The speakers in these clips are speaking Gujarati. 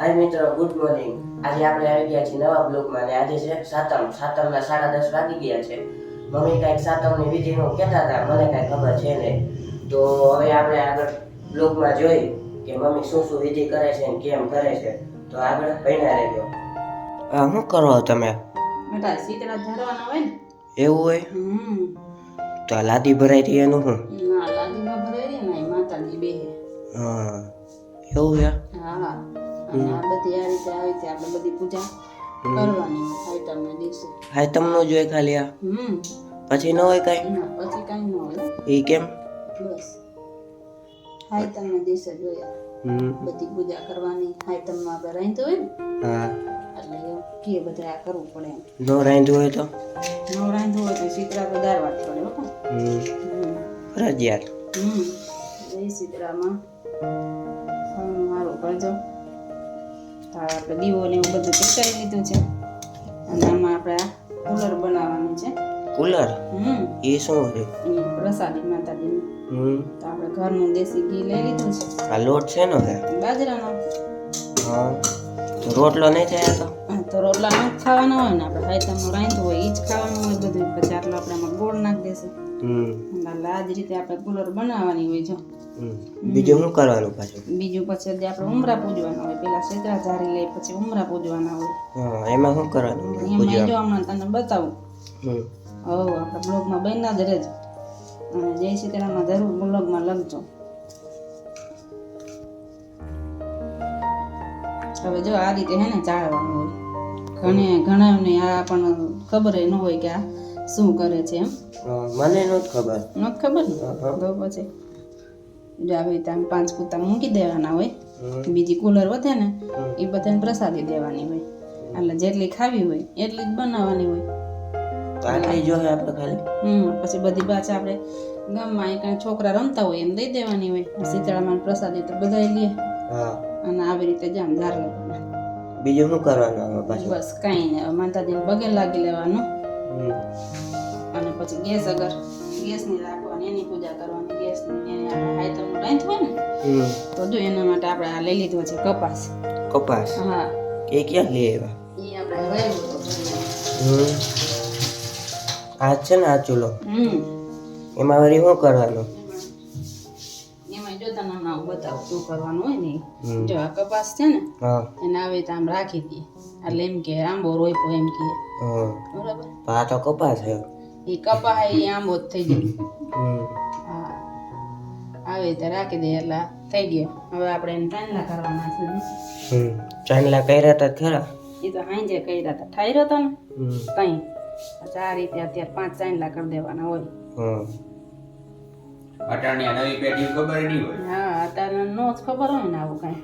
હાય મિત્રો, ગુડ મોર્નિંગ. આજે આપણે આવી ગયા છીએ નવા બ્લોગમાં અને આજે છે સાતમના 10:30 વાગી ગયા છે. મમ્મી કાંઈક સાતમની વિધિનું કહેતા હતા, મને કાંઈ ખબર છે નહીં. તો હવે આપણે આગળ બ્લોગમાં જોઈ કે મમ્મી શું શું વિધિ કરે છે અને કેમ કરે છે. તો આગળ બન્યા રહેજો. શું કરો તમે? બેટા શીતળા ધરવાના હોય ને એવું હોય? તો આ લાદી ભરાઈ રહી એનું શું? ના લાદીમાં ભરાઈ રહી ને માતાજી બે હા એવું છે? હા. અને આ બધી આ રીતે આપણે બધી પૂજા કરવાની આઈટમના દિવસે. આઈટમનું જોઈએ ખાલી આ? પછી ન હોય કાંઈ? ના પછી કાંઈ ન હોય. એ કેમ? બસ આઈટમના દિવસે જોયા બધી પૂજા કરવાની. આઈટમમાં આપણે રાંધ્યું હોય ને હા એટલે એવું કે બધે આ કરવું પડે એમ. ન રાંધ્યું હોય તો? ન રાંધ્યું હોય તો શીતળા તો દારવા જ પડે હો. ફરજિયાત. એ શીતળામાં સારું કરજો. તો આપણે દીવો ને એવું બધું કરી લીધું છે અને આમાં આપણે આ કુલર બનાવવાનું છે. કુલર? એ શું છે? એ પ્રસાદી માતાજીની. તો આપણે ઘરનું દેશી ઘી લઈ લીધું છે. આ લોટ છે ને? બાજરાનો. હા તો રોટલો નહીં થાય તો? હા તો રોટલા ન ખાવાના હોય ને આપણે આઈટમનું રાંધવું હોય એ જ ખાવાનું હોય બધું. પછી આટલું આપણે આમાં ગોળ નાખી દેશું. એટલે આ જ રીતે આપણે કુલર બનાવવાની હોય. જો બીજું શું કરવાનું પાછું? બીજું પછી આપણે ઉમરા પૂજવાના હોય. પેલા શેતરા ઝારી લઈ પછી ઉમરા પૂજવાના હોય. એમાં શું કરવાનું? એમાં જો હમણાં તને બતાવું. આપણે બ્લોગમાં બન્યા જ રહેજો અને જય સીતારામમાં જરૂર બ્લોગમાં લખજો. હવે જો આ રીતે હે ને ચાળવાનું હોય. ઘણાને આ પણ ખબર ન હોય કે આ શું કરે છે એમ. મને નથી ખબર. નથી ખબર ને તો પછી જો આવી રીતે આમ 5 કૂતા મૂકી દેવાના હોય. બીજી કુલર વધે ને એ બધાને પ્રસાદી દેવાની હોય. એટલે જેટલી ખાવી હોય એટલી જ બનાવવાની હોય. આટલી જોઈએ આપણે ખાલી? પછી બધી પાછા આપણે ગામમાં એક છોકરા રમતા હોય એને દઈ દેવાની હોય. શીતળામાં પ્રસાદી તો બધા લે. અને આવી રીતે જામ ધાર લેવાના. બીજું શું કરવાનું પાછું? બસ કાંઈ નહીં. માતાજીને પગે લાગી લેવાનું અને પછી ગેસની રાખવાની, એની પૂજા કરવાની. ગેસની એની આપણે આઈટમનું રાંધ હોય ને તો જો એના માટે આપણે આ લઈ લીધો છે કપાસ. કપાસ? હા. એ ક્યાં લઈ આવ્યા? એ આપણે વાવ્યું. આ છે ને આ ચૂલો? એમાં વળી શું કરવાનું? એમાં જો તને હમણાં બતાવું શું કરવાનું હોય ને. જો આ કપાસ છે ને એને આવી રીતે આમ રાખી દઈએ. એટલે એમ કે આંબો રોપ્યો એમ કે. બરાબર? આ તો કપાસ છે. એ કપા એ આંબો જ થઈ જાય. હા આવી રીતે રાખી દઈએ એટલે થઈ ગયો. હવે આપણે એને ચાંદલા કરવાના છે. ચાંદલા કર્યા હતા ખરા? એ તો હાંજે કર્યા હતા. ઠાર્યો હતો ને કઈ પછી આ રીતે અત્યારે 5 ચાંદલા કરી દેવાના હોય. અટાણી આ નવી પેઢી ખબર નહીં હોય. હા અત્યારે નો જ ખબર હોય ને આવું કઈ.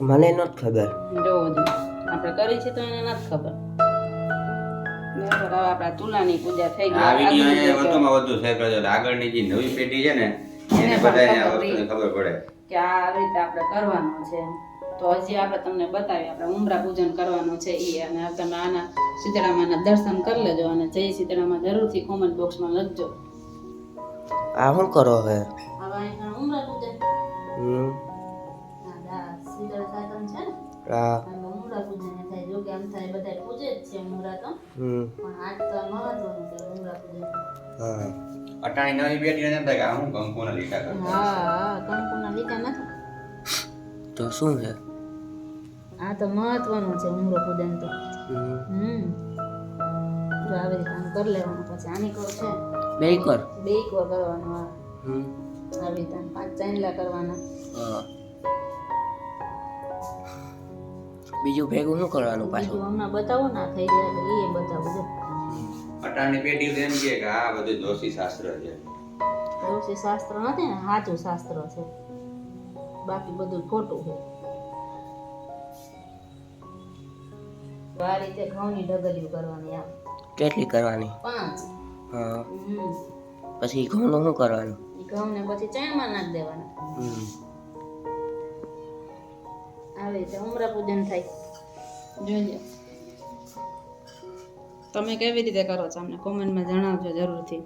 મને નથી ખબર. જોવો જો આપણે કરી છે તો એને નથી ખબર. બરાબર. હવે આપણા ચૂલાની પૂજા થઈ ગઈ. આ વિડિયો વધુમાં વધુ શેર કરજો. આગળની જે નવી પેઢી છે ને એને બધાને આ વસ્તુની ખબર પડે કે આ રીતે આપણે કરવાનું છે. તો હજી આપણે તમને બતાવીએ આપણે ઉમરા પૂજન કરવાનું છે એ. અને તમે આના શીતળામાના દર્શન કરી લેજો અને જય શીતળામાં જરૂરથી કોમેન્ટ બોક્સમાં લખજો. આ શું કરો હવે? હવે અહીંયા ઉમરા પૂજન શીતળા સાતમ છે ને ઉમરા પૂજન થાય. જો કે આમ થાય બધા પૂજે જ છે ઉમરા તો. પણ આજ તો મહત્વનું છે ઉમરા પૂજન. અટાણી નવી પેઢી ને એમ થાય કે આ હું કંકુના લીટા કરું. હા કંકુના લીટા નથી. તો શું છે? આ તો મહત્વનું છે ઉમરો પૂજન તો. જો આવી રીતે આમ કરી લેવાનું. પછી આની કોર છે બે કોર કરવાનું. આવી રીતે 5 ચાંદલા કરવાના. બીજું ભેગું શું કરવાનું પાછું? હમણાં બતાવો ના થઈ જાય એટલે એ બતાવું જો. અટાણી પેઢી તો એમ કહે કે આ બધું દોષી શાસ્ત્ર છે. દોષી શાસ્ત્ર નથી ને, સાચું શાસ્ત્ર છે. બાકી બધું ખોટું છે. આ રીતે ઘઉંની ઢગલીઓ કરવાની. આમ કેટલી કરવાની? 5. પછી ઘઉંનું શું કરવાનું? ઘઉંને પછી ચાણમાં નાખી દેવાના. આવી રીતે ઉમરા પૂજન થાય. જોજો તમે કેવી રીતે કરો છો અમને કોમેન્ટમાં જણાવજો જરૂરથી.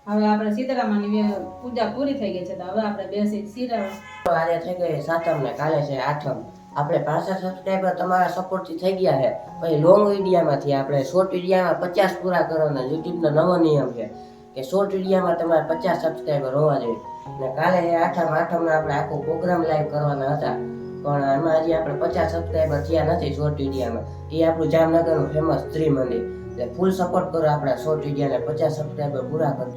હવે આપણે સીતારામની પૂજા પૂરી થઈ ગઈ છે તો હવે આપણે બેસી તો આજે થઈ ગઈ સાતમ ને કાલે છે આઠમ. આપણે 65 સબસ્ક્રાઈબર તમારા સપોર્ટથી થઈ ગયા છે. પછી લોંગ વિડીયામાંથી આપણે શોર્ટ વિડીયામાં 50 પૂરા કરવાના. યુટ્યુબનો નવો નિયમ છે કે શોર્ટ વિડીયામાં તમારે 50 સબસ્ક્રાઈબર હોવા જોઈએ. ને કાલે છે આઠમ. આઠમનો આપણે આખો પ્રોગ્રામ લાઈવ કરવાના હતા, પણ એમાં હજી આપણે 50 સબસ્ક્રાઈબર થયા નથી શોર્ટ વિડીયામાં. એ આપણું જામનગરનું ફેમસ ત્રિમંદિર. એટલે ફૂલ સપોર્ટ કરો આપણા શોર્ટ વિડીયાને 50 સબસ્ક્રાઈબર પૂરા કરો.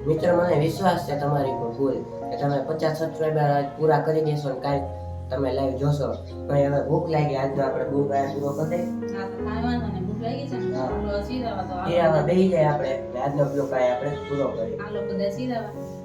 મિત્રો, મને વિશ્વાસ છે તમારી પર ફૂલ કે તમે 50 સબસ્ક્રાઈબર પૂરા કરી દેશો ને કાંઈ તમે લાઈવ જોશો. ભાઈ હવે ભૂખ લાગી, આજનો આપણે બુક પૂરો કરી દઈએ. હા, તો કાંઈ વાંધો નહીં. ભૂખ લાગી છે ને? હા. તો સીધાવા તો એ હવે બેસી જાય આપણે, આજનો બ્લોગ આપણે પૂરો કરીએ. આ લોકો બધા સીધાવા.